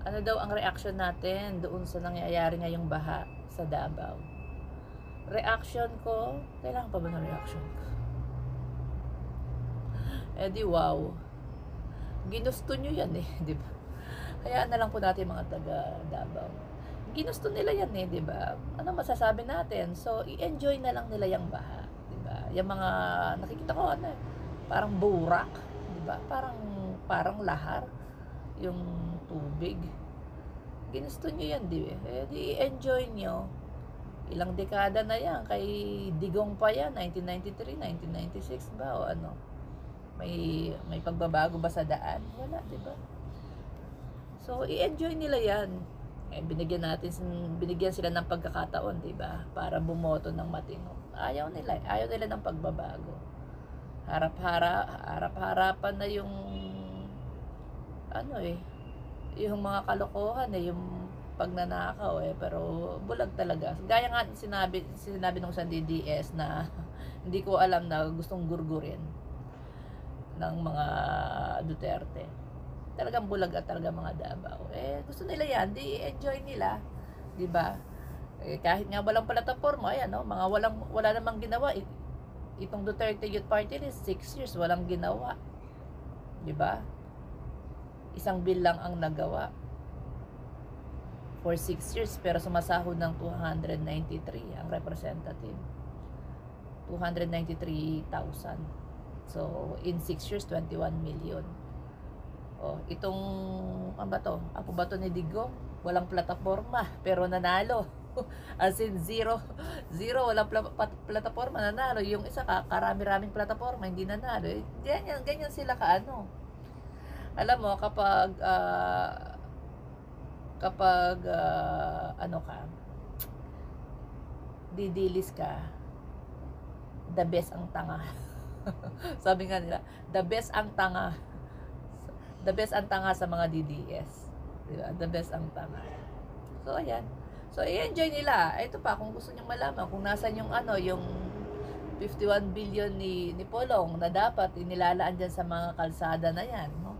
Ano daw ang reaction natin doon sa nangyayari ngayong baha sa Davao? Reaction ko, kailangan pa ba ng reaction ko? Eh di wow. Ginusto nyo yan eh, di ba? Hayaan na lang po natin mga taga Davao. Ginusto nila yan eh, di ba? Ano masasabi natin? So, i-enjoy na lang nila yung baha, di ba? Yung mga nakikita ko ano eh, parang burak, di ba? Parang lahar yung tubig. Ginusto nyo yan, di ba? Eh, di enjoy nyo. Ilang dekada na yan. Kay Digong pa yan. 1993, 1996 ba? O ano? May pagbabago ba sa daan? Wala, di ba? So, i-enjoy nila yan. Eh, binigyan sila ng pagkakataon, di ba? Para bumoto ng matino. Ayaw nila ng pagbabago. Harap-harapan na yung ano eh, yung mga kalokohan eh, yung pagnanakaw eh, pero bulag talaga. Gaya nga sinabi nung sa DDS na hindi ko alam na gustong gurgurin ng mga Duterte. Talagang bulag at talaga mga Davao. Eh, gusto nila yan, di enjoy nila. Di ba? Eh, kahit nga walang plataforma, ayan, no? Wala namang ginawa. Itong Duterte Youth Party is 6 years, walang ginawa. Di ba? Isang bill lang ang nagawa for 6 years, pero sumasahod ng 293 ang representative. 293,000. So, in 6 years, 21 million. Oh, itong, ano ba to? Apo ba to ni Digong? Walang plataforma, pero nanalo. As in, zero, walang plataforma, nanalo. Yung isa, karami-raming plataforma, hindi nanalo. Eh, ganyan sila kaano. Alam mo, kapag ano ka, didilis ka, the best ang tanga. Sabi nga nila, the best ang tanga sa mga DDS, diba? The best ang tanga. So ayan, so i-enjoy nila. Ito pa, kung gusto niyo malaman kung nasan yung ano, yung 51 billion ni Polong na dapat inilalaan dyan sa mga kalsada na yan, no?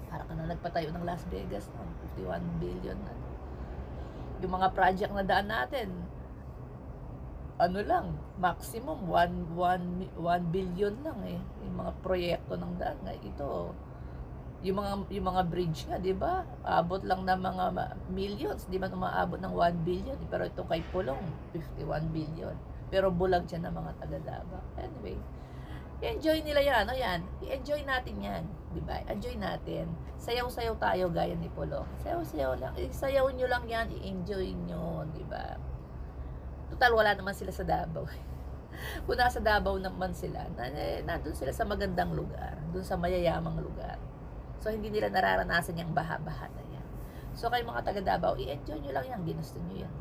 Para ka na nagpatayo ng Las Vegas, no? 51 billion na. Yung mga project na daan natin, ano lang, maximum 1 billion lang eh. Yung mga proyekto ng daan. Ito, yung mga bridge nga, di ba? Abot lang ng mga millions, di ba umaabot ng 1 billion. Pero itong kay Pulong, 51 billion. Pero bulag siya ng mga taga-Davao. Anyway, enjoy nila yan. Ano yan? I-enjoy natin yan. Diba? Enjoy natin. Sayaw-sayaw tayo gaya ni Pulong. Sayaw-sayaw lang. Sayaw nyo lang yan. I-enjoy nyo. Diba? Total, wala naman sila sa Davao. Kung nasa Davao naman sila, nandun sila sa magandang lugar. Dun sa mayayamang lugar. So, hindi nila nararanasan yung baha-baha na yan. So, kayo mga taga Davao, i-enjoy nyo lang yan. Ginusto nyo yan.